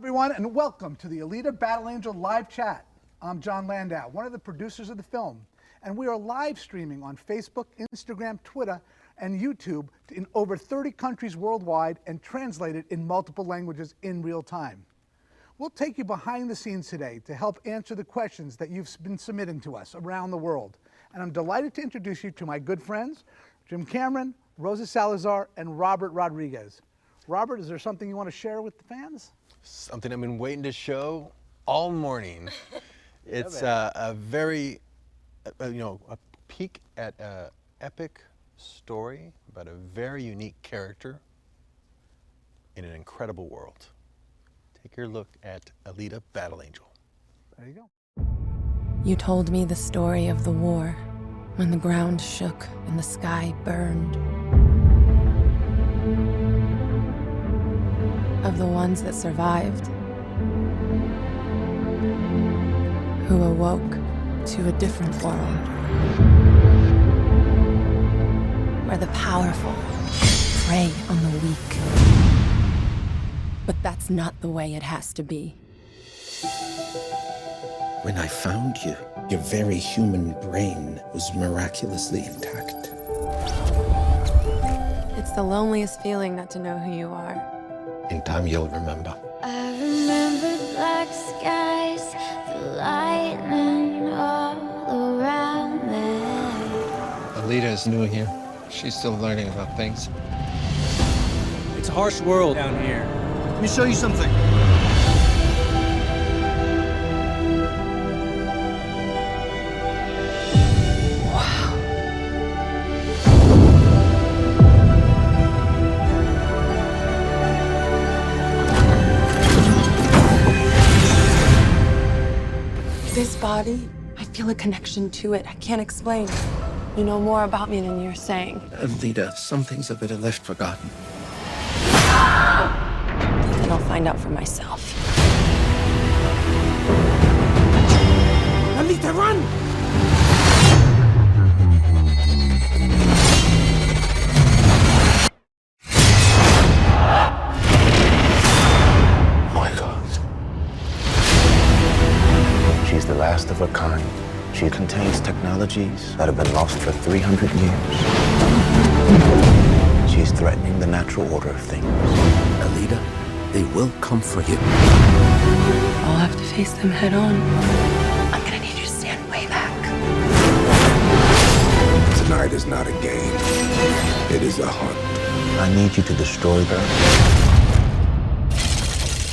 Everyone, and welcome to the Alita Battle Angel live chat. I'm Jon Landau, one of the producers of the film, and we are live streaming on Facebook, Instagram, Twitter, and YouTube in over 30 countries worldwide and translated in multiple languages in real time. We'll take you behind the scenes today to help answer the questions that you've been submitting to us around the world. And I'm delighted to introduce you to my good friends, Jim Cameron, Rosa Salazar, and Robert Rodriguez. Robert, is there something you want to share with the fans? Something I've been waiting to show all morning. It's a very, a peek at an epic story about a very unique character in an incredible world. Take your look at Alita Battle Angel. There you go. You told me the story of the war, when the ground shook and the sky burned. Of the ones that survived, who awoke to a different world, where the powerful prey on the weak. But that's not the way it has to be. When I found you, your very human brain was miraculously intact. It's the loneliest feeling not to know who you are. In time, you'll remember. I remember black skies, the lightning all around me. Alita is new here. She's still learning about things. It's a harsh world down here. Let me show you something. This body, I feel a connection to it. I can't explain. You know more about me than you're saying. Alita, some things of it are left forgotten. And I'll find out for myself. Alita, run! My God. She's the last of her kind. She contains technologies that have been lost for 300 years. She's threatening the natural order of things. Alita, they will come for you. I'll have to face them head on. I'm gonna need you to stand way back. Tonight is not a game. It is a hunt. I need you to destroy her.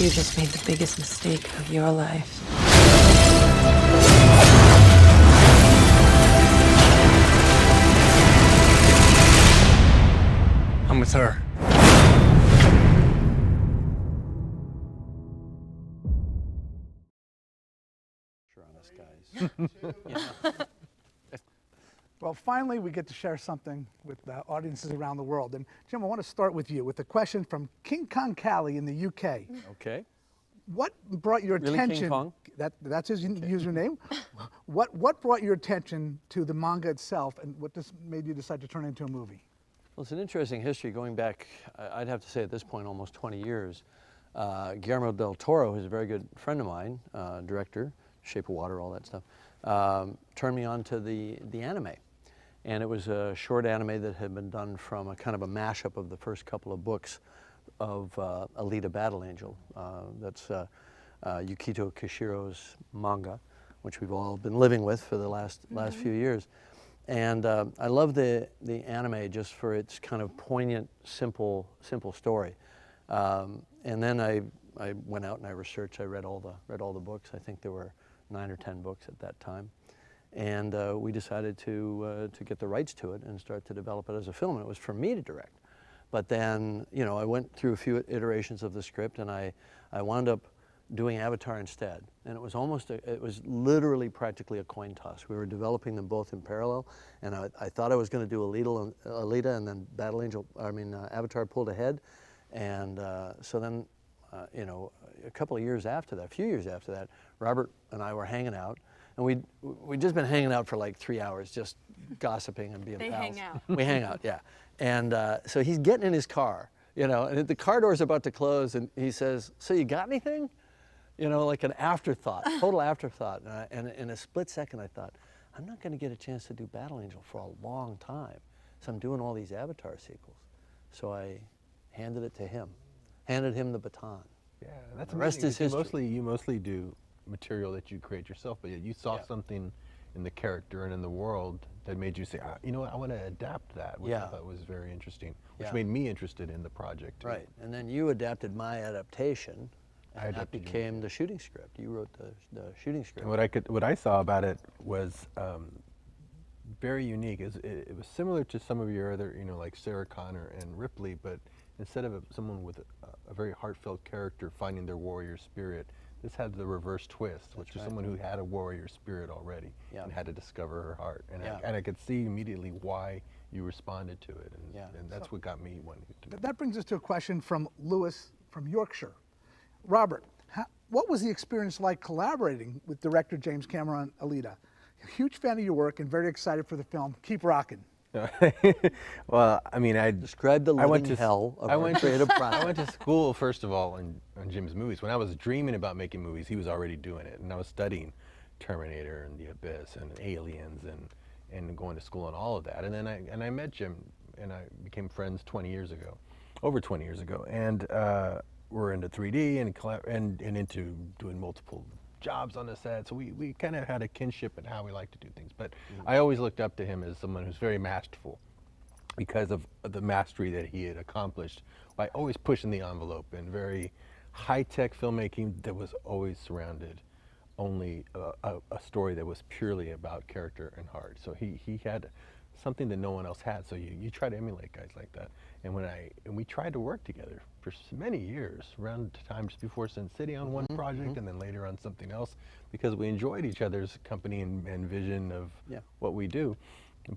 You just made the biggest mistake of your life. I'm with her. On us, guys. Well, finally, we get to share something with audiences around the world. And Jim, I want to start with you with a question from King Kong Cali in the UK. Okay. What brought your Really, attention? King Kong? That's his username. What brought your attention to the manga itself, and what made you decide to turn it into a movie? Well, it's an interesting history going back, I'd have to say at this point, almost 20 years. Guillermo del Toro, who's a very good friend of mine, director, Shape of Water, all that stuff, turned me on to the anime. And it was a short anime that had been done from a kind of a mashup of the first couple of books of Alita Battle Angel. That's Yukito Kishiro's manga, which we've all been living with for the last few years. And I love the anime just for its kind of poignant, simple story. And then I went out and I researched. I read all the books. I think there were 9 or 10 books at that time. And we decided to get the rights to it and start to develop it as a film. And it was for me to direct. But then, you know, I went through a few iterations of the script, and I wound up doing Avatar instead. And it was it was literally practically a coin toss. We were developing them both in parallel, and I thought I was going to do Alita, and then Avatar pulled ahead. And so then, you know, a few years after that, Robert and I were hanging out, and we'd just been hanging out for like 3 hours, just gossiping and being pals. They hang out. We hang out, yeah. And so he's getting in his car, you know, and the car door's about to close, and he says, "So you got anything?" You know, like an afterthought, total afterthought. And in a split second, I thought, I'm not going to get a chance to do Battle Angel for a long time. So I'm doing all these Avatar sequels. So I handed it to him, handed him the baton. Yeah, that's the rest is history. You mostly do material that you create yourself, but you saw something in the character and in the world that made you say, you know what, I want to adapt that, which I thought was very interesting, which made me interested in the project too. Right, and then you adapted my adaptation, and that became the shooting script. You wrote the shooting script. And what I saw about it was very unique. It was similar to some of your other, like Sarah Connor and Ripley, but instead of someone with a very heartfelt character finding their warrior spirit, this had the reverse twist, which is someone who had a warrior spirit already and had to discover her heart. And I could see immediately why you responded to it, and that's what got me wanting to. That brings us to a question from Lewis from Yorkshire. Robert, what was the experience like collaborating with director James Cameron Aleta? A huge fan of your work and very excited for the film. Keep rocking. Well, I mean, I described the living hell of our creative process. I went to school, first of all, on Jim's movies. When I was dreaming about making movies, he was already doing it, and I was studying Terminator and The Abyss and Aliens and going to school on all of that. And then I met Jim, and I became friends 20 years ago, over 20 years ago, and we're into 3D and into doing multiple jobs on the set, so we kind of had a kinship in how we like to do things. But I always looked up to him as someone who's very masterful because of the mastery that he had accomplished by always pushing the envelope and very high-tech filmmaking that was always surrounded only a story that was purely about character and heart. So he had something that no one else had, so you try to emulate guys like that. And we tried to work together for many years, around times before Sin City on one project and then later on something else, because we enjoyed each other's company and vision of what we do.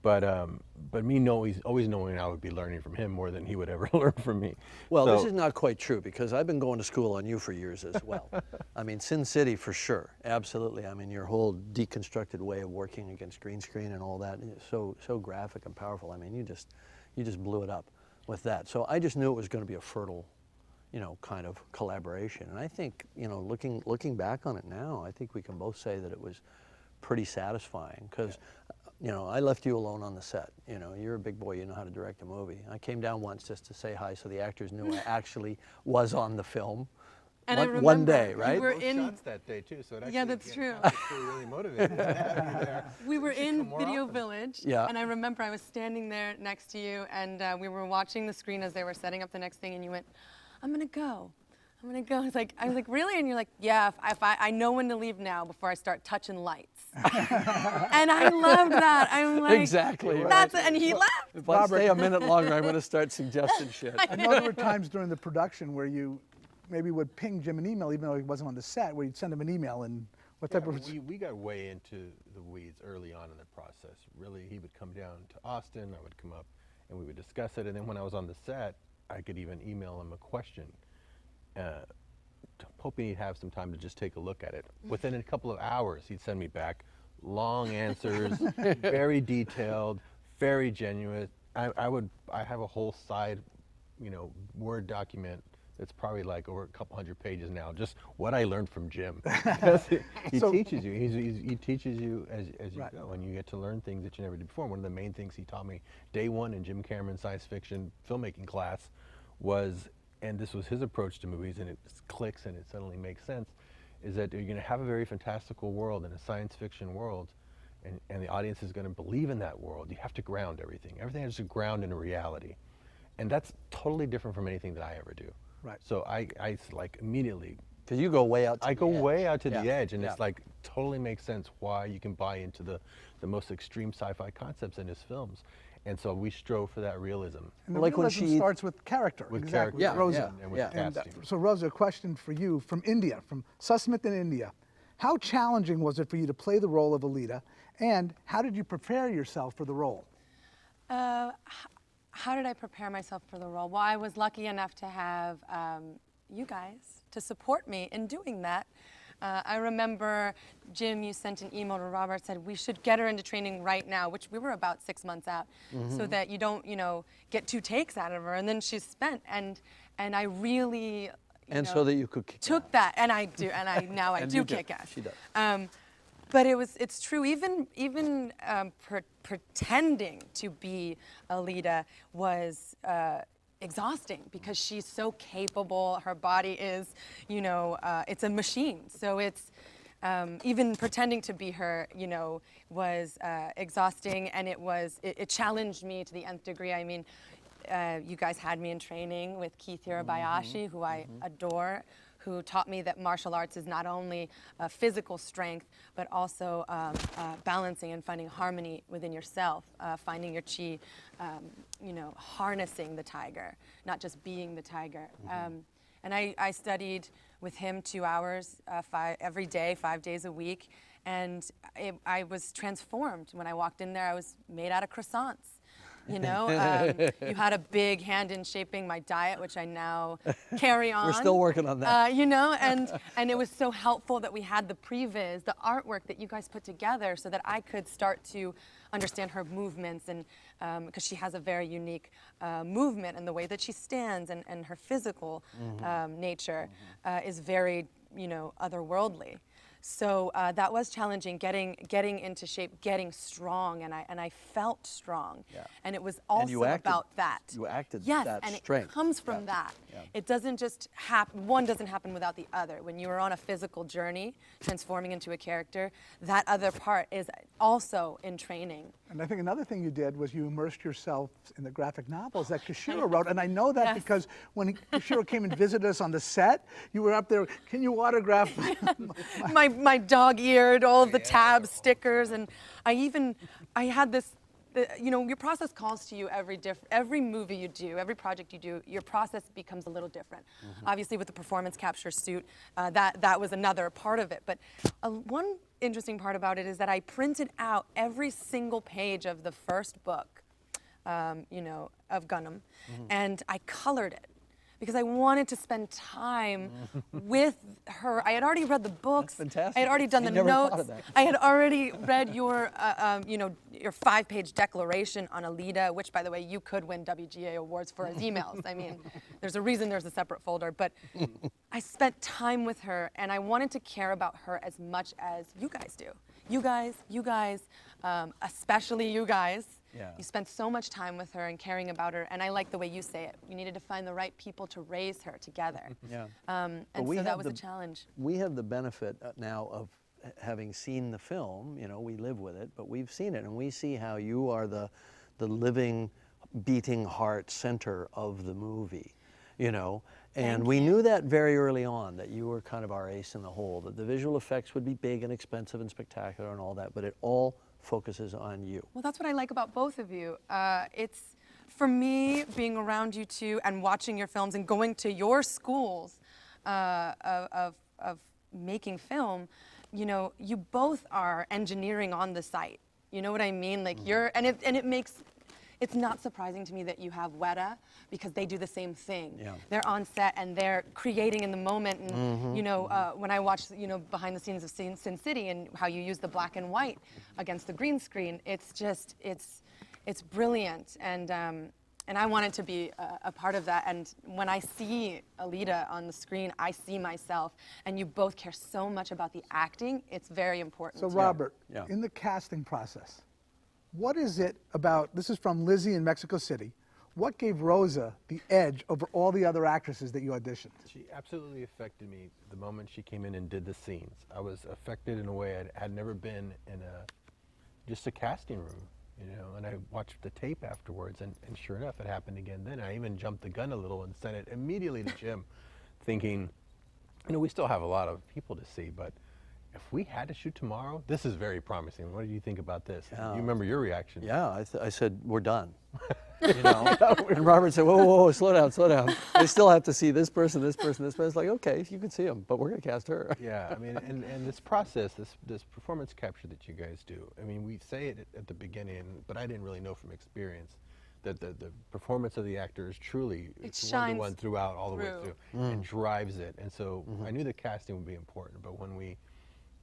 But me always knowing I would be learning from him more than he would ever learn from me. Well, this is not quite true, because I've been going to school on you for years as well. I mean, Sin City for sure, absolutely. I mean, your whole deconstructed way of working against green screen and all that, so graphic and powerful. I mean, you just blew it up with that. So I just knew it was going to be a fertile, kind of collaboration. And I think, looking back on it now, I think we can both say that it was pretty satisfying, because I left you alone on the set. You're a big boy, you know how to direct a movie. I came down once just to say hi so the actors knew I actually was on the film. And I remember one day, right? We were in shots that day too, so it actually that's true. Really motivated to have you there. We were in Video Village, Yeah. and I remember I was standing there next to you, and we were watching the screen as they were setting up the next thing, and you went, "I'm gonna go. I'm gonna go." I was like, really? And you're like, "Yeah, if I know when to leave now before I start touching lights." And I loved that. I'm like, exactly. That's it. And he left. If I stay a minute longer, I'm going to start suggesting shit. I know there were times during the production where you maybe would ping Jim an email, even though he wasn't on the set, where you'd send him an email and what type of... We got way into the weeds early on in the process. Really, he would come down to Austin, I would come up, and we would discuss it. And then when I was on the set, I could even email him a question, hoping he'd have some time to just take a look at it. Within a couple of hours, he'd send me back long answers, very detailed, very genuine. I have a whole side, Word document that's probably like over a couple hundred pages now, just what I learned from Jim. He teaches you. He teaches you as you go, and you get to learn things that you never did before. One of the main things he taught me day one in Jim Cameron science fiction filmmaking class was, and this was his approach to movies, and it clicks and it suddenly makes sense, is that you're going to have a very fantastical world and a science fiction world, and the audience is going to believe in that world. You have to ground everything. Everything has to ground in a reality. And that's totally different from anything that I ever do. Right. So I like immediately. Because you go way out to the edge. I go way out to the edge, and it's like totally makes sense why you can buy into the most extreme sci-fi concepts in his films. And so we strove for that realism. And the like realism when she starts with character. With exactly. character, Rosa. and with casting. So Rosa, a question for you from India, from Susmith in India. How challenging was it for you to play the role of Alita, and how did you prepare yourself for the role? How did I prepare myself for the role? Well, I was lucky enough to have you guys to support me in doing that. I remember, Jim, you sent an email to Robert, said we should get her into training right now, which we were about 6 months out, so that you don't, get 2 takes out of her, and then she's spent. And I really And so that you could kick took ass. that, and I do, and I now I And do you do. kick ass. She does. But it's true. Even pretending to be Alita was exhausting because she's so capable. Her body is, you know, it's a machine. So it's even pretending to be her, you know, was exhausting, and it challenged me to the nth degree. I mean, you guys had me in training with Keith Hirabayashi, who I adore, who taught me that martial arts is not only physical strength, but also balancing and finding harmony within yourself, finding your chi, you know, harnessing the tiger, not just being the tiger. And I studied with him 2 hours every day, 5 days a week, and I was transformed. When I walked in there, I was made out of croissants. You know, you had a big hand in shaping my diet, which I now carry on. We're still working on that. You know, and it was so helpful that we had the previs, the artwork that you guys put together, so that I could start to understand her movements, and because she has a very unique movement, and the way that she stands, and her physical nature is very, you know, otherworldly. So that was challenging, getting into shape, getting strong, and I felt strong. Yeah. And it was also about that. You acted yes, that and strength. it comes from that. Yeah. It doesn't just happen, one doesn't happen without the other. When you are on a physical journey, transforming into a character, that other part is also in training. And I think another thing you did was you immersed yourself in the graphic novels that Kishiro wrote. And I know that because when Kishiro came and visited us on the set, you were up there, can you autograph my dog-eared, all of the tabs, stickers, and I had this, you know, your process calls to you every movie you do, every project you do, your process becomes a little different. Obviously with the performance capture suit, that was another part of it. But one interesting part about it is that I printed out every single page of the first book, you know, of Gundam, and I colored it, because I wanted to spend time with her. I had already read the books. That's fantastic. I had already done the notes. I had already read your, you know, your 5-page declaration on Alita, which, by the way, you could win WGA awards for as emails. I mean, there's a reason there's a separate folder. But I spent time with her, and I wanted to care about her as much as you guys do. You guys, especially you guys. Yeah. You spent so much time with her and caring about her, and I like the way you say it. You needed to find the right people to raise her together. Yeah. And so that was a challenge. We have the benefit now of having seen the film. You know, we live with it, but we've seen it, and we see how you are the living, beating heart center of the movie. You know, and we knew that very early on, that you were kind of our ace in the hole, that the visual effects would be big and expensive and spectacular and all that, but it all focuses on you. Well, that's what I like about both of you. It's, for me, being around you two and watching your films and going to your schools of making film, you know, you both are engineering on the site. You know what I mean? Like and it makes, it's not surprising to me that you have Weta, because they do the same thing. Yeah. They're on set and they're creating in the moment. And you know, when I watch, you know, behind the scenes of Sin City and how you use the black and white against the green screen, it's just, it's brilliant. And I wanted to be a part of that. And when I see Alita on the screen, I see myself. And you both care so much about the acting. It's very important. So Robert, Yeah. in the casting process, what is it about, this is from Lizzie in Mexico City, what gave Rosa the edge over all the other actresses that you auditioned? She absolutely affected me the moment she came in and did the scenes. I was affected in a way I had never been in just a casting room, you know, and I watched the tape afterwards, and sure enough, it happened again then. I even jumped the gun a little and sent it immediately to Jim, thinking, you know, we still have a lot of people to see, but if we had to shoot tomorrow, this is very promising. What do you think about this? Yeah. You remember your reaction? Yeah, I said, we're done. You know? And Robert said, whoa, slow down. They still have to see this person, this person, this person. It's like, okay, you can see them, but we're going to cast her. Yeah, I mean, and this process, this performance capture that you guys do, I mean, we say it at the beginning, but I didn't really know from experience that the performance of the actor is truly one-to-one throughout, all the way through, and drives it. And so I knew the casting would be important, but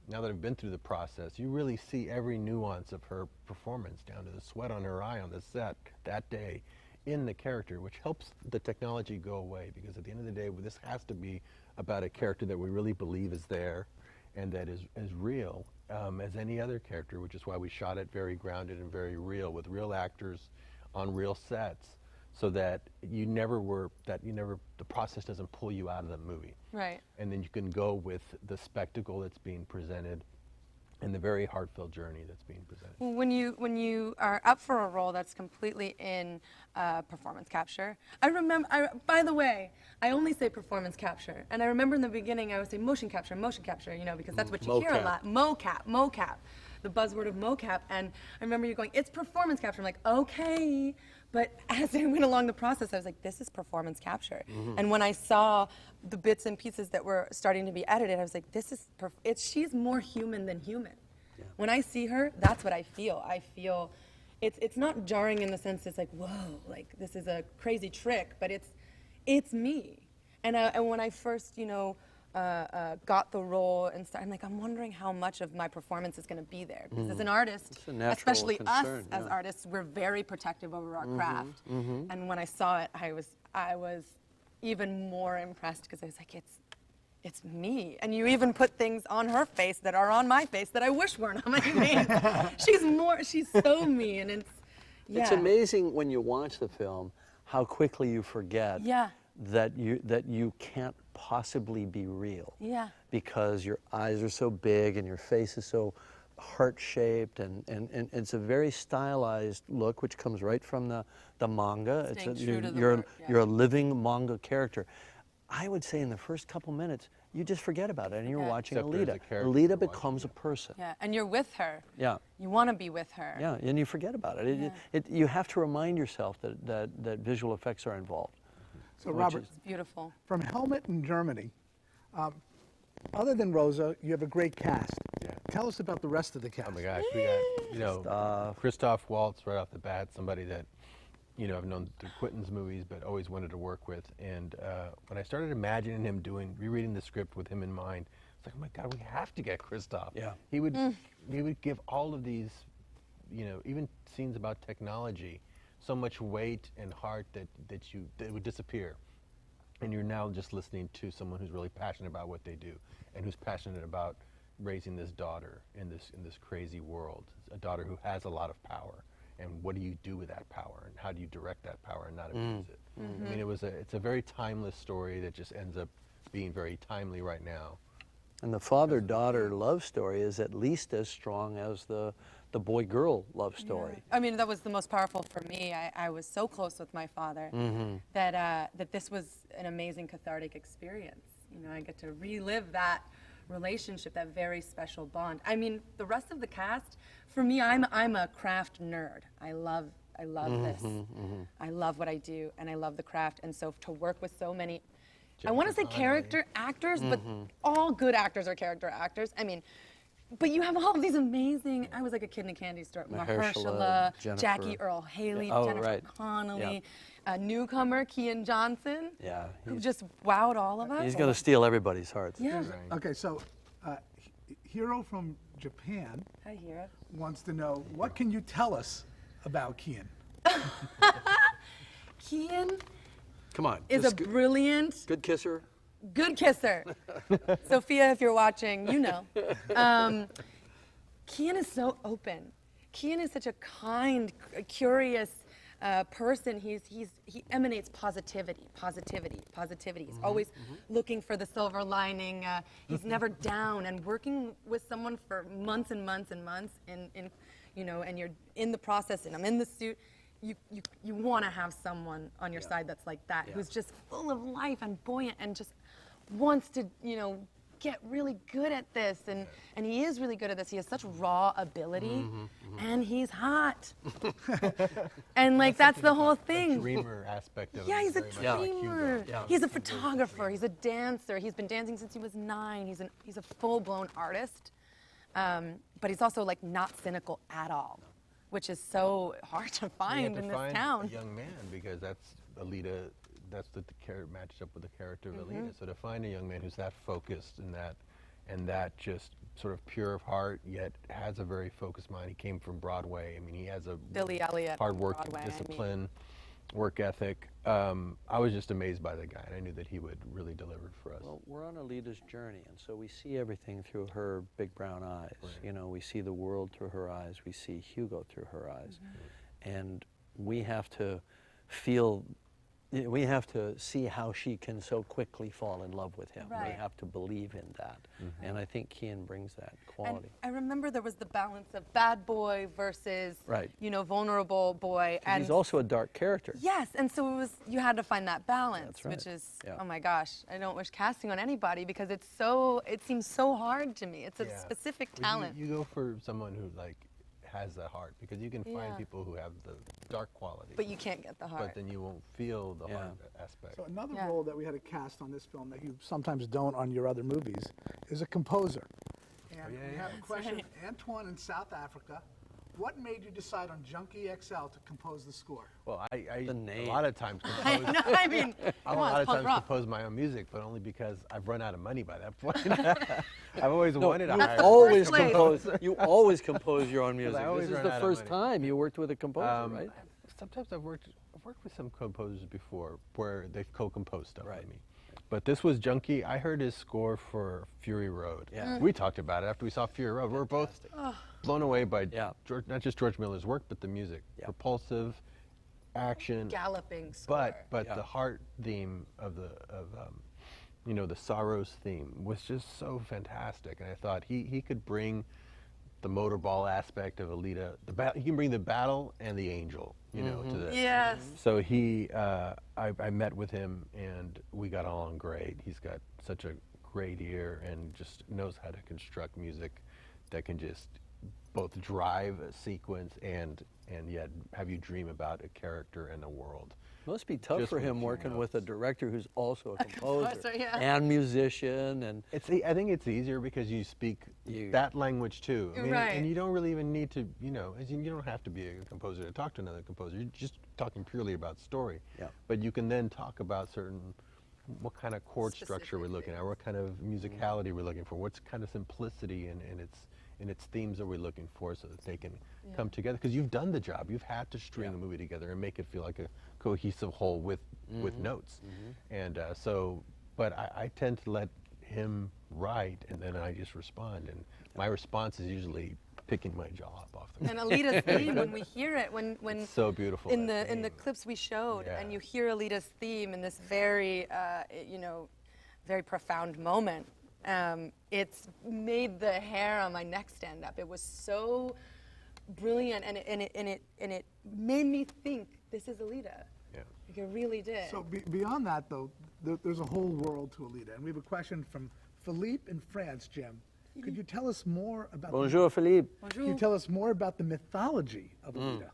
now that I've been through the process, you really see every nuance of her performance, down to the sweat on her eye on the set that day. in the character, which helps the technology go away, because at the end of the day, this has to be about a character that we really believe is there and that is real as any other character, which is why we shot it very grounded and very real, with real actors on real sets, so that the process doesn't pull you out of the movie. Right. And then you can go with the spectacle that's being presented and the very heartfelt journey that's being presented. Well, when you are up for a role that's completely in performance capture, by the way, I only say performance capture, and I remember in the beginning I would say motion capture, you know, because that's what you hear a lot. Mocap, the buzzword of mocap, and I remember you going, it's performance capture. I'm like, okay, but as I went along the process, I was like, this is performance capture. And when I saw the bits and pieces that were starting to be edited, I was like, she's more human than human. Yeah. When I see her, that's what I feel. I feel it's not jarring in the sense it's like, whoa, like this is a crazy trick, but it's me. And when I first, you know, got the role and I'm like, I'm wondering how much of my performance is going to be there. Because as an artist, especially us as artists, we're very protective over our craft. And when I saw it, I was even more impressed, because I was like, it's me. And you even put things on her face that are on my face that I wish weren't on my face. She's so me, and it's amazing when you watch the film how quickly you forget that you can't possibly be real. Yeah. Because your eyes are so big and your face is so heart-shaped, and it's a very stylized look, which comes right from the manga. You're a living manga character. I would say in the first couple minutes, you just forget about it, and you're watching Alita. Alita becomes a person. Yeah, and you're with her. Yeah. You want to be with her. Yeah, and you forget about it. You have to remind yourself that visual effects are involved. So Robert, it's beautiful. From Helmet in Germany, other than Rosa, you have a great cast. Yeah. Tell us about the rest of the cast. Oh my gosh, we got, you know, Christoph Waltz right off the bat, somebody that, you know, I've known through Quentin's movies, but always wanted to work with. And when I started imagining him rereading the script with him in mind, it's like, oh my God, we have to get Christoph. Yeah. He would give all of these, you know, even scenes about technology, so much weight and heart that would disappear. And you're now just listening to someone who's really passionate about what they do, and who's passionate about raising this daughter in this crazy world, a daughter who has a lot of power. And what do you do with that power, and how do you direct that power and not abuse it? I mean, it's a very timeless story that just ends up being very timely right now. And the father-daughter love story is at least as strong as the boy-girl love story. Yeah. I mean, that was the most powerful for me. I was so close with my father that this was an amazing cathartic experience. You know, I get to relive that relationship, that very special bond. I mean, the rest of the cast, for me, I'm a craft nerd. I love this. I love what I do, and I love the craft. And so to work with so many, I want to say character actors, but all good actors are character actors. I mean, but you have all of these amazing, I was like a kid in a candy store. Mahershala, Jackie Earl Haley, Jennifer Connelly, newcomer Keean Johnson, who just wowed all of us. He's going to steal everybody's hearts. Yeah. Okay, so Hiro from Japan wants to know, what can you tell us about Keean? Keean Come on, is a brilliant, good kisser. Good kisser. Sophia, if you're watching, you know. Keean is so open. Keean is such a kind, curious person. He emanates positivity. He's always looking for the silver lining. He's never down. And working with someone for months and months and months, you know, and you're in the process, and I'm in the suit. You want to have someone on your side that's like that, who's just full of life and buoyant and just wants to, you know, get really good at this. And he is really good at this. He has such raw ability, and he's hot. And like, that's the whole thing. The dreamer aspect of it. Yeah, he's a dreamer. He's a photographer. He's a dancer. He's been dancing since he was 9. He's a full-blown artist. But he's also like not cynical at all, which is so hard to find in this town. A young man, because that's Alita. That's the character matched up with the character of Alita. So to find a young man who's that focused and that just sort of pure of heart, yet has a very focused mind. He came from Broadway. I mean, he has a Billy Elliot hard work, Broadway, discipline. work ethic. I was just amazed by the guy, and I knew that he would really deliver for us. Well, we're on Alita's journey, and so we see everything through her big brown eyes. Right. You know, we see the world through her eyes. We see Hugo through her eyes. And we have to feel, we have to see how she can so quickly fall in love with him. Right. We have to believe in that. And I think Keean brings that quality. And I remember there was the balance of bad boy versus, Right. you know, vulnerable boy. And he's also a dark character. yes, and so it was, you had to find that balance, That's right. which is, Yeah. oh my gosh, I don't wish casting on anybody because it's so, it seems so hard to me. It's a Yeah. specific Well, talent. You go for someone who like has the heart, because you can find Yeah. people who have the dark quality, But you can't get the heart. but then you won't feel the Yeah. heart aspect. So another Yeah. role that we had to cast on this film that you sometimes don't on your other movies is a composer. And we have a question right. of Antoine in South Africa. What made you decide on Junkie XL to compose the score? Well, I The a name. lot of times I compose, know, I mean, a come on, lot it's of punk times rock. compose my own music, but only because I've run out of money by that point. I've always wanted to you hire. always First place. compose. You always compose your own music. always This is run the out of first money. time you worked with a composer, right? Sometimes I've worked with some composers before where they've co-composed stuff Right. with me. But this was Junkie. I heard his score for Fury Road. Yeah. We talked about it after we saw Fury Road. We were both blown away by Yeah. George, not just George Miller's work, but the music. Yeah. Propulsive, action, Galloping score. but Yeah. the heart theme of you know, the sorrows theme was just so fantastic. And I thought he could bring the motorball aspect of Alita. He can bring the battle and the angel, you know, to this. Yes. So I met with him and we got along great. He's got such a great ear and just knows how to construct music that can just both drive a sequence and yet have you dream about a character and a world. Must be tough Just for with him few working with a director who's also a composer, composer yeah. and musician, and I think it's easier because you speak that language too. I mean, Right. and you don't really even need to, you know, you don't have to be a composer to talk to another composer. You're just talking purely about story. Yeah. But you can then talk about what kind of chord structure we're looking at, what kind of musicality we're looking for, what kind of simplicity in its themes are we looking for, so that they can come together. Because you've done the job. You've had to string a movie together and make it feel like a cohesive whole with notes. And but I tend to let him write, and then I just respond. And my response is usually picking my jaw up off the And Alita's theme, when we hear it, when It's so beautiful. in that the theme. clips we showed, Yeah. and you hear Alita's theme in this very, you know, very profound moment. It's made the hair on my neck stand up. It was so brilliant, and it made me think this is Alita. Yeah. Like it really did. So beyond that, though, there's a whole world to Alita. And we have a question from Philippe in France, Jim. Could you tell us more about Bonjour, Philippe. Could you tell us more about the mythology of Alita?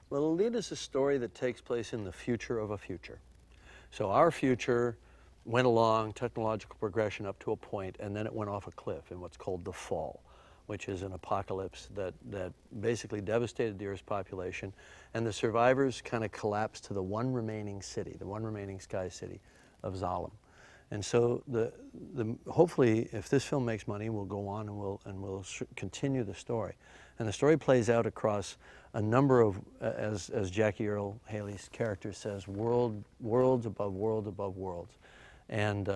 Well, Alita is a story that takes place in the future of a future. So our future went along technological progression up to a point, and then it went off a cliff in what's called the Fall, which is an apocalypse that basically devastated the Earth's population, and the survivors kind of collapsed to the one remaining city, the one remaining sky city of Zalem. And so hopefully, if this film makes money, we'll go on and we'll continue the story. And the story plays out across a number of, as Jackie Earle Haley's character says, worlds above worlds. And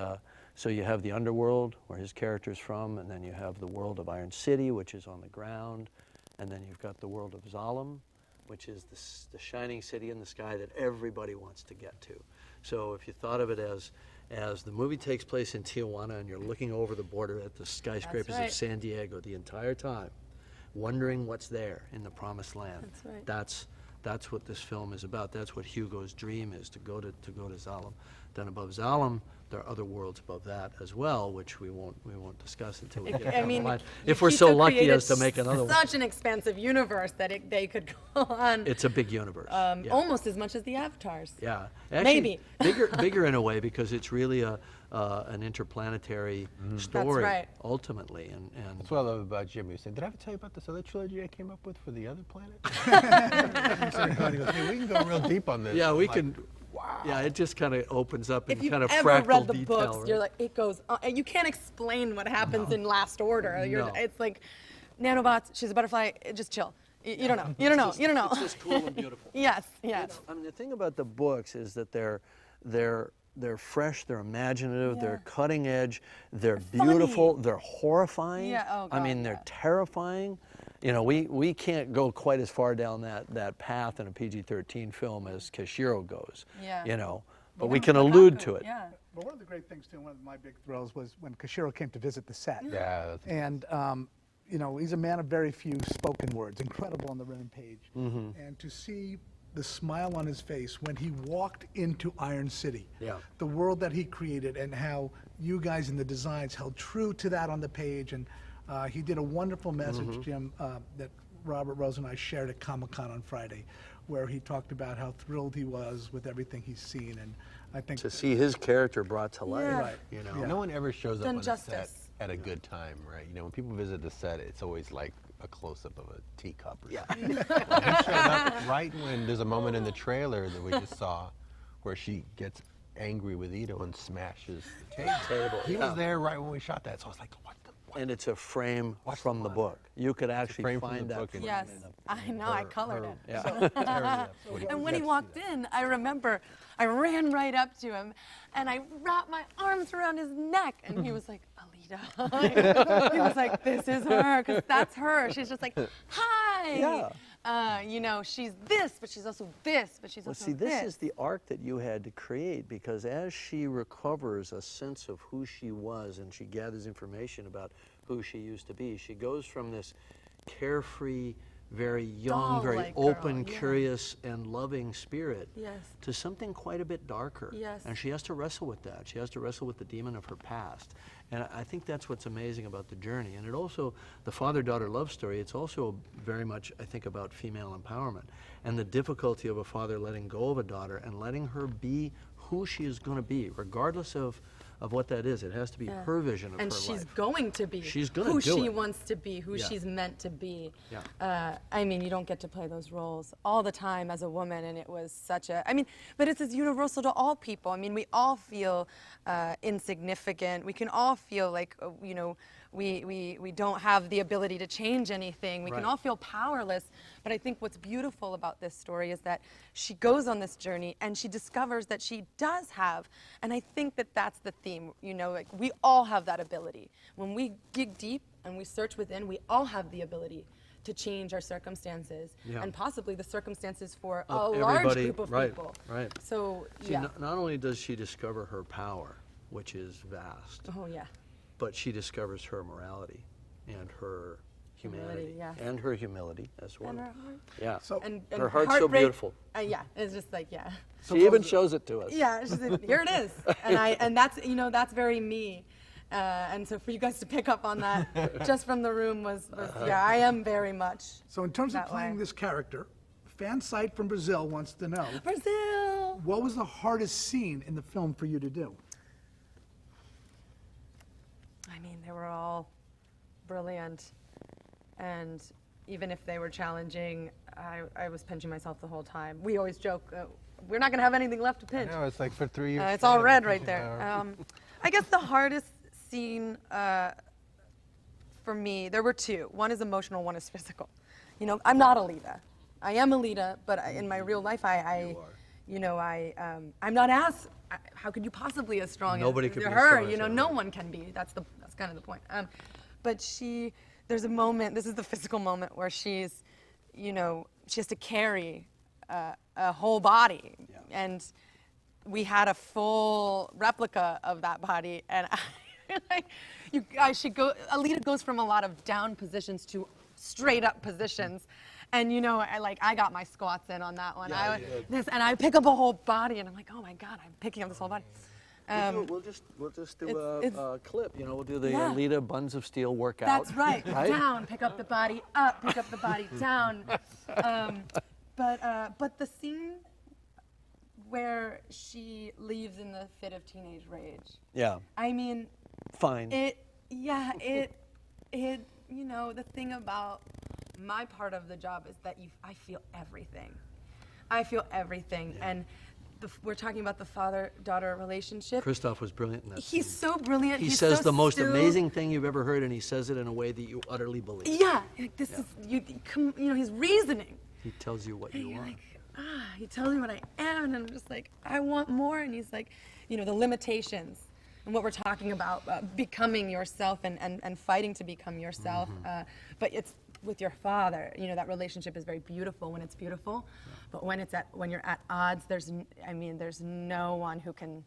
so you have the underworld, where his character's from, and then you have the world of Iron City, which is on the ground, and then you've got the world of Zalem, which is the shining city in the sky that everybody wants to get to. So if you thought of it as the movie takes place in Tijuana and you're looking over the border at the skyscrapers right. of San Diego the entire time, wondering what's there in the promised land. That's right. That's what this film is about. That's what Hugo's dream is, to go to Zalem. Then above Zalem, there are other worlds above that as well, which we won't discuss until we get I mean, if we're so Nikita lucky created as to make another one. Such an expansive universe that they could go on. It's a big universe. Yeah. Almost as much as the Avatars. Yeah, actually, Maybe. bigger in a way, because it's really an interplanetary story. right. Ultimately, and That's what I love about Jimmy. He said, "Did I ever tell you about this other trilogy I came up with for the other planet?" He goes, "Hey, we can go real deep on this." yeah, we I'm like, can. Wow. Yeah, it just kind of opens up If in you've kind of ever fractal read the detail. books, right? you're like, it goes on, and you can't explain what happens in last order. No. It's like, nanobots, she's a butterfly, just chill. You don't know. You don't know. You don't know. It's just cool and beautiful. Yes. Yes. I mean, the thing about the books is that they're fresh, they're imaginative, they're cutting edge, they're beautiful, they're horrifying. Yeah. Oh, God, I mean, they're terrifying. You know, we can't go quite as far down that path in a PG-13 film as Kishiro goes. Yeah. You know, but we can allude to it. Yeah. But one of the great things too, one of my big thrills was when Kishiro came to visit the set. Yeah. And you know, he's a man of very few spoken words, incredible on the written page. And to see the smile on his face when he walked into Iron City, the world that he created, and how you guys in the designs held true to that on the page. And he did a wonderful message, Jim, that Robert Rose and I shared at Comic-Con on Friday, where he talked about how thrilled he was with everything he's seen. And I think to see his character brought to life, Yeah. you know. Yeah. No one ever shows up Done on a set justice. at a good time, right? You know, when people visit the set, it's always like a close-up of a teacup or something. Well, he showed up right when there's a moment in the trailer that we just saw where she gets angry with Ito and smashes the table. He was there right when we shot that, so I was like, what the? And it's a frame from the book. You could actually frame from find the that book frame. Yes. I know. I colored it. Yeah. And when he walked in, I remember I ran right up to him and I wrapped my arms around his neck, and he was like, Alita. He was like, this is her, because that's her. She's just like, hi. Yeah. You know, she's this, but she's also this, but she's Well, also see, this. this is the arc that you had to create, because as she recovers a sense of who she was and she gathers information about who she used to be, she goes from this carefree, very young, very Doll-like open, girl, yeah. curious, and loving spirit Yes. to something quite a bit darker. Yes. And she has to wrestle with that. She has to wrestle with the demon of her past. And I think that's what's amazing about the journey. And it also, the father-daughter love story, it's also very much, I think, about female empowerment and the difficulty of a father letting go of a daughter and letting her be who she is going to be, regardless of what that is. It has to be her vision of and her she's life. going to be She's gonna who do she it. wants to be, who Yeah. she's meant to be. Yeah. I mean, you don't get to play those roles all the time as a woman, and it was such a, I mean, but it's as universal to all people. I mean, we all feel insignificant. We can all feel like, you know, we don't have the ability to change anything. We can all feel powerless. But I think what's beautiful about this story is that she goes on this journey and she discovers that she does have, and I think that that's the theme, you know, like we all have that ability. When we dig deep and we search within, we all have the ability to change our circumstances and possibly the circumstances for a large group of people. Right. So, See, yeah. not only does she discover her power, which is vast, Oh, yeah. but she discovers her morality and her humanity, yes. and her humility as well. And her heart. Yeah. So- And her heart's so heartbreak- beautiful. Yeah, it's just like, yeah. She even shows it to us. Yeah, she said, here it is. And that's, you know, that's very me. And so for you guys to pick up on that just from the room was yeah, I am very much So in terms of that playing way. this character, fan site from Brazil wants to know, Brazil. what was the hardest scene in the film for you to do? I mean, they were all brilliant. And even if they were challenging, I was pinching myself the whole time. We always joke, we're not going to have anything left to pinch. No, it's like for 3 years. It's all straight, red right pinching there. power. I guess the hardest scene for me, there were two. One is emotional, one is physical. You know, I'm not Alita. I am Alita, but in my real life, I'm not as. How could you possibly as strong Nobody as could be as her? strong as You know, her. no one can be. That's kind of the point. But there's a moment. This is the physical moment where she's, you know, she has to carry a whole body, and we had a full replica of that body, and Alita goes from a lot of down positions to straight up positions, and you know, I got my squats in on that one. Yeah, And I pick up a whole body, and I'm like, oh my God, I'm picking up this whole body. We'll just do a clip. You know, we'll do the Yeah. Alita Buns of Steel workout. That's right. Down, pick up the body, up, pick up the body, down. But the scene where she leaves in the fit of teenage rage. Yeah. I mean, Fine. you know, the thing about my part of the job is that I feel everything. I feel everything. And we're talking about the father-daughter relationship. Christoph was brilliant in that He's scene. so brilliant. He He's says so the most still. amazing thing you've ever heard, and he says it in a way that you utterly believe. Yeah, like this is he's reasoning. He tells you what you want. He tells me what I am, and I'm just like, I want more. And he's like, the limitations and what we're talking about, becoming yourself and fighting to become yourself. But it's with your father. That relationship is very beautiful when it's beautiful, but when you're at odds, there's no one who can.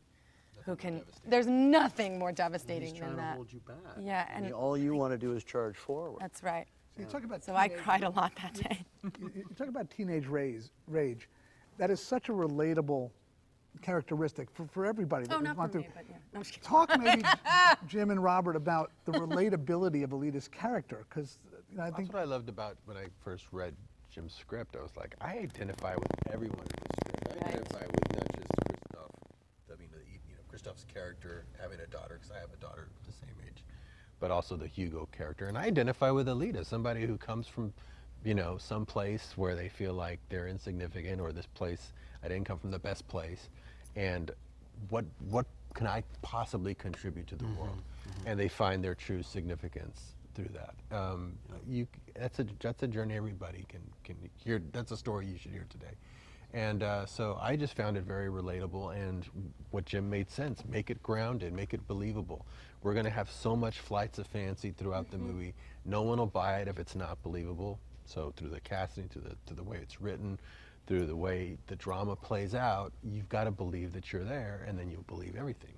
There's nothing more devastating than that. To hold you back. Yeah, and all you want to do is charge forward. That's right. So you talk about So I cried a lot that day. You talk about teenage rage. That is such a relatable characteristic for everybody. Oh, not for me, but yeah. No, I'm just kidding. Talk maybe, Jim and Robert, about the relatability of Alita's character, because I think that's what I loved about when I first read Jim's script. I was like, I identify with everyone in this script. I identify with not just Christoph, Christoph's character having a daughter, because I have a daughter the same age, but also the Hugo character, and I identify with Alita, somebody who comes from, some place where they feel like they're insignificant, or this place, I didn't come from the best place, and what can I possibly contribute to the world? And they find their true significance through that. That's a journey everybody can hear. That's a story you should hear today. And so I just found it very relatable, and what Jim made sense. Make it grounded, make it believable. We're gonna have so much flights of fancy throughout the movie. No one will buy it if it's not believable. So through the casting, to the way it's written, through the way the drama plays out, you've got to believe that you're there, and then you'll believe everything.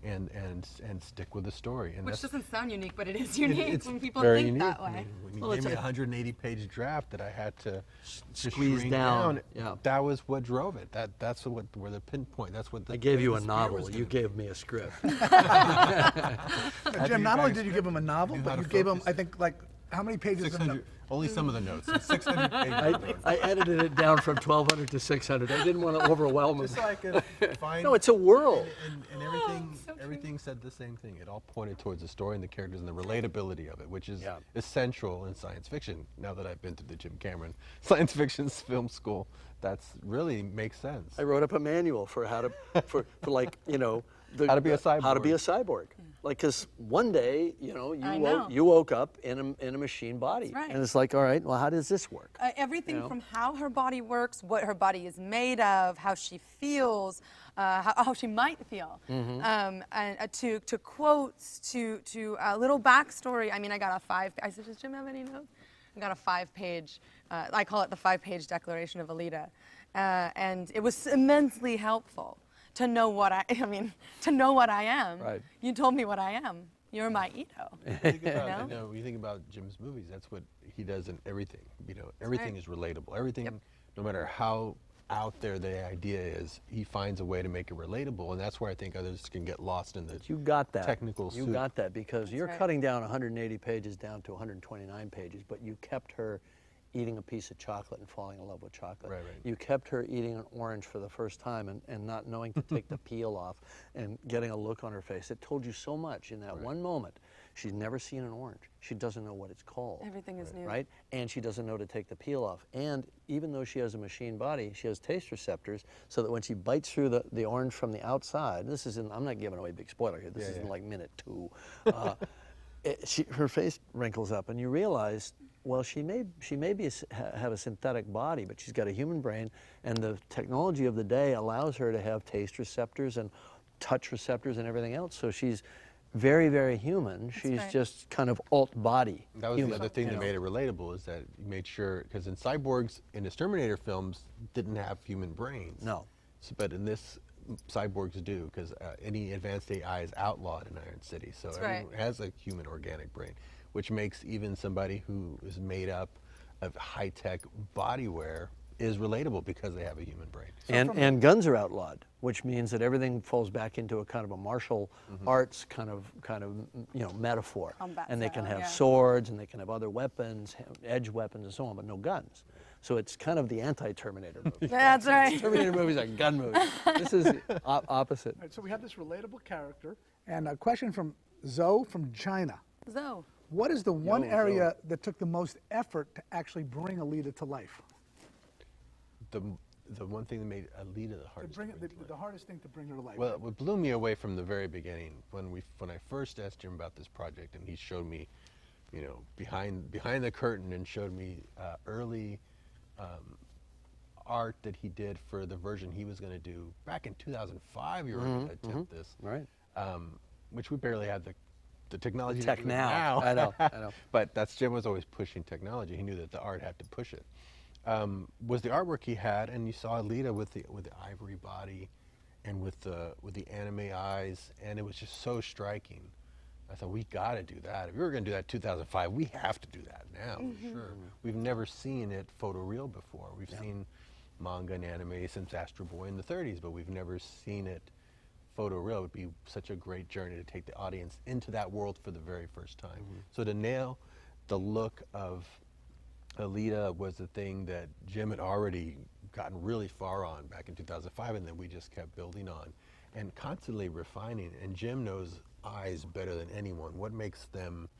And stick with the story. And Which doesn't sound unique, but it is unique when people very think unique. that way. When you gave me a 180-page draft that I had to squeeze down, that was what drove it. That's where the pinpoint. That's what I gave you a novel. You gave me a script. Jim, not only did you give him a novel, but you gave him, I think, how many pages? 600. Only some of the notes. 600 pages. I edited it down from 1,200 to 600. I didn't want to overwhelm him. Just so I could find. No, it's a world. And everything said the same thing. It all pointed towards the story and the characters and the relatability of it, which is essential in science fiction. Now that I've been to the Jim Cameron science fiction film school, that's really makes sense. I wrote up a manual for how to, for how to be a cyborg. How to be a cyborg. Because one day, you woke up in a machine body, right. and it's like, all right, well, how does this work? Everything from how her body works, what her body is made of, how she feels, how she might feel, and to quotes, to a little backstory. I mean, I got I said, does Jim have any notes? I got a 5-page. I call it the 5-page Declaration of Alita, and it was immensely helpful. To know what I am. Right. You told me what I am. You're my Ito. When you think about Jim's movies, that's what he does in everything. Everything is relatable. Everything, no matter how out there the idea is, he finds a way to make it relatable, and that's where I think others can get lost in the technical You got that, because you're cutting down 180 pages down to 129 pages, but you kept her eating a piece of chocolate and falling in love with chocolate. Right. You kept her eating an orange for the first time and not knowing to take the peel off and getting a look on her face. It told you so much in that one moment. She's never seen an orange. She doesn't know what it's called. Everything is new. Right? And she doesn't know to take the peel off. And even though she has a machine body, she has taste receptors, so that when she bites through the orange from the outside, I'm not giving away a big spoiler here, this is in like minute 2, her face wrinkles up, and you realize, well, she may have a synthetic body, but she's got a human brain, and the technology of the day allows her to have taste receptors and touch receptors and everything else. So she's very, very human. She's just kind of alt body. That was the other thing that made it relatable, is that you made sure, because in cyborgs in the Terminator films didn't have human brains. No. But in this, cyborgs do, because any advanced AI is outlawed in Iron City. So everyone has a human organic brain, which makes even somebody who is made up of high-tech bodywear is relatable because they have a human brain. And guns are outlawed, which means that everything falls back into a kind of a martial arts kind of metaphor. Combat and they can style, have swords, and they can have other weapons, edge weapons and so on, but no guns. So it's kind of the anti-Terminator movie. That's right. Terminator movies are gun movies. This is opposite. All right, so we have this relatable character, and a question from Zoe from China. Zoe. What is the one area that took the most effort to actually bring Alita to life? the one thing that made Alita the hardest. The hardest thing to bring her to life. Well, what blew me away from the very beginning when I first asked Jim about this project, and he showed me, you know, behind the curtain, and showed me early art that he did for the version he was going to do back in 2005. You were going to attempt this, right? Which we barely had the technology tech to do now. I know. But Jim was always pushing technology. He knew that the art had to push it. Was the artwork he had, and you saw Alita with the ivory body, and with the anime eyes, and it was just so striking. I thought, we got to do that. If we were going to do that in 2005, we have to do that now. Sure. We've never seen it photoreal before. We've seen manga and anime since Astro Boy in the 30s, but we've never seen it photoreal. It would be such a great journey to take the audience into that world for the very first time. So to nail the look of Alita was the thing that Jim had already gotten really far on back in 2005, and then we just kept building on and constantly refining. And Jim knows eyes better than anyone. What makes them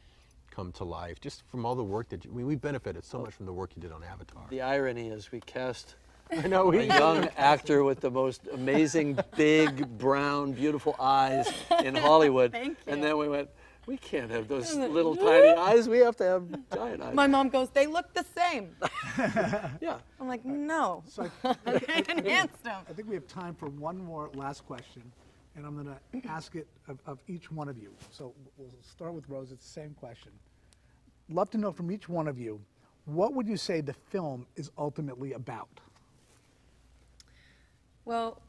come to life? Just from all the work that we benefited so much from the work you did on Avatar. The irony is we cast a young actor with the most amazing, big, brown, beautiful eyes in Hollywood, and then we went, we can't have those little tiny eyes. We have to have giant eyes. My mom goes, they look the same. Yeah. I'm like, no. So I enhanced them. I think we have time for one more last question, and I'm going to ask it of each one of you. So we'll start with Rose. It's the same question. Love to know from each one of you, what would you say the film is ultimately about? Well,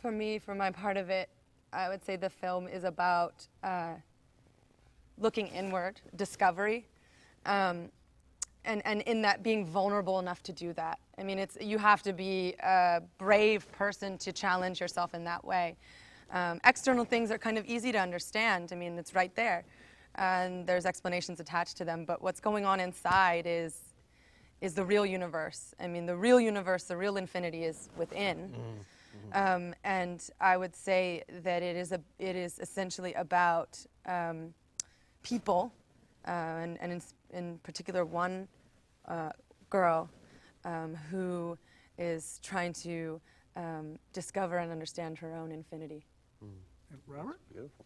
for me, for my part of it, I would say the film is about looking inward, discovery, and in that being vulnerable enough to do that. I mean, you have to be a brave person to challenge yourself in that way. External things are kind of easy to understand. I mean, it's right there, and there's explanations attached to them. But what's going on inside is the real universe. I mean, the real universe, the real infinity is within. And I would say that it is essentially about people, and in particular one girl who is trying to discover and understand her own infinity. Robert? Beautiful.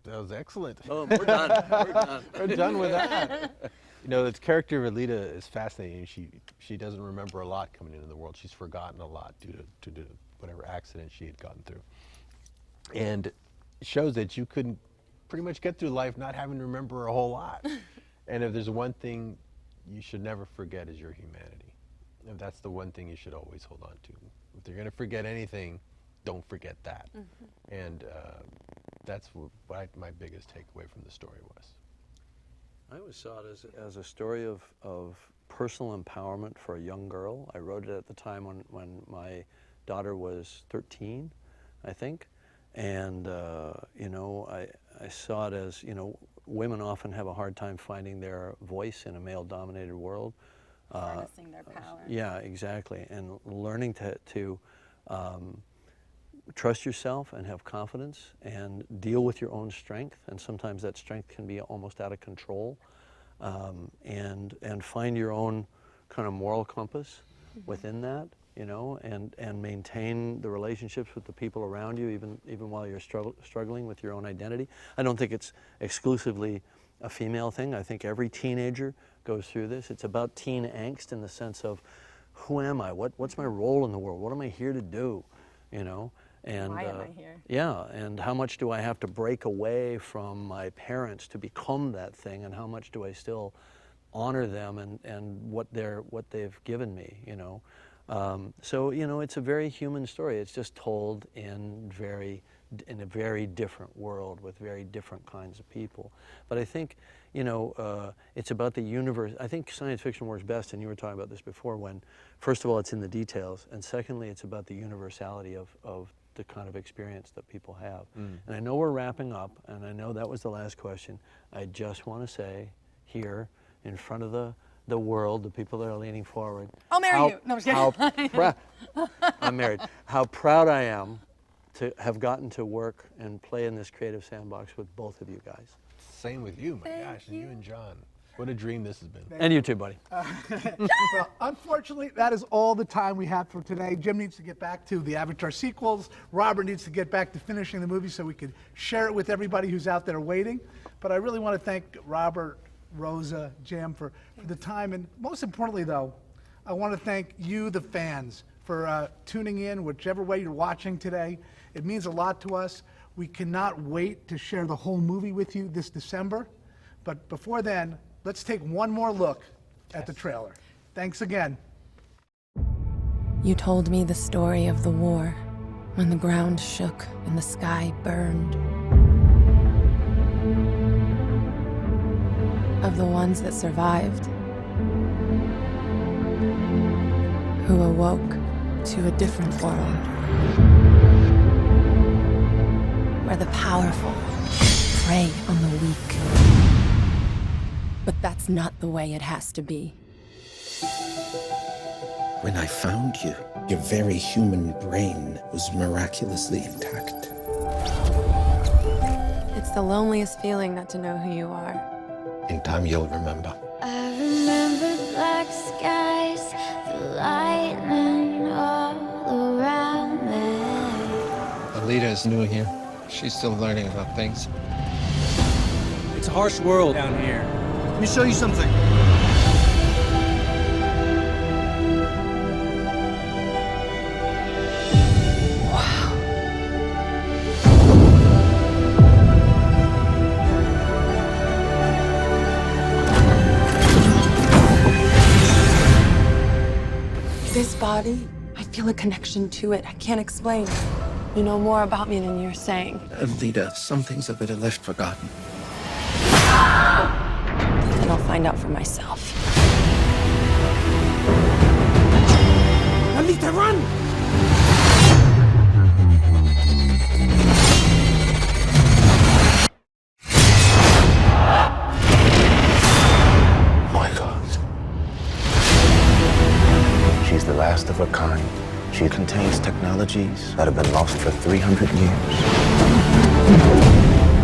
That was excellent. Oh, we're done. We're done. We're done with that. You know, the character of Alita is fascinating. She doesn't remember a lot coming into the world. She's forgotten a lot due to whatever accident she had gone through. And it shows that you couldn't pretty much get through life not having to remember a whole lot. And if there's one thing you should never forget is your humanity. And that's the one thing you should always hold on to. If you're going to forget anything, don't forget that. And that's what my biggest takeaway from the story was. I always saw it as a story of personal empowerment for a young girl. I wrote it at the time when my daughter was 13, I think. And, you know, I saw it as, you know, women often have a hard time finding their voice in a male-dominated world. Harnessing their power. Yeah, exactly. And learning to trust yourself and have confidence and deal with your own strength. And sometimes that strength can be almost out of control. And find your own kind of moral compass within that, you know, and maintain the relationships with the people around you, even while you're struggling with your own identity. I don't think it's exclusively a female thing. I think every teenager goes through this. It's about teen angst in the sense of, who am I? What's my role in the world? What am I here to do? You know? And, why am I here? Yeah, and how much do I have to break away from my parents to become that thing, and how much do I still honor them and what they've given me, you know? So, you know, it's a very human story. It's just told in a very different world with very different kinds of people. But I think, you know, it's about the universe. I think science fiction works best, and you were talking about this before, when, first of all, it's in the details, and secondly, it's about the universality of the kind of experience that people have. And I know we're wrapping up, and I know that was the last question. I just want to say here, in front of the world, the people that are leaning forward. I'll marry you. No, I'm just kidding. I'm married. How proud I am to have gotten to work and play in this creative sandbox with both of you guys. Same with you, my gosh, and you and Jon. What a dream this has been. And you too, buddy. Well, unfortunately, that is all the time we have for today. Jim needs to get back to the Avatar sequels. Robert needs to get back to finishing the movie so we could share it with everybody who's out there waiting. But I really want to thank Robert, Rosa, Jim for the time. And most importantly, though, I want to thank you, the fans, for tuning in, whichever way you're watching today. It means a lot to us. We cannot wait to share the whole movie with you this December. But before then, let's take one more look at the trailer. Thanks again. You told me the story of the war, when the ground shook and the sky burned. Of the ones that survived, who awoke to a different world, where the powerful prey on the weak. But that's not the way it has to be. When I found you, your very human brain was miraculously intact. It's the loneliest feeling not to know who you are. In time, you'll remember. I remember black skies, the lightning all around me. Alita is new here. She's still learning about things. It's a harsh world down here. Let me show you something. This body, I feel a connection to it. I can't explain. You know more about me than you're saying. Alita, some things are better left forgotten. And I'll find out for myself. Alita, run! My God. She's the last of her kind. She contains technologies that have been lost for 300 years.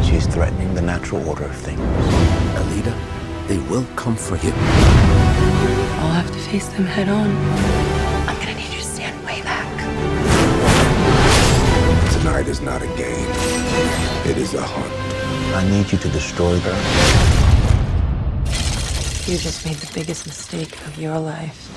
She's threatening the natural order of things. Alita, they will come for you. I'll have to face them head on. I'm gonna need you to stand way back. Tonight is not a game. It is a hunt. I need you to destroy her. You just made the biggest mistake of your life.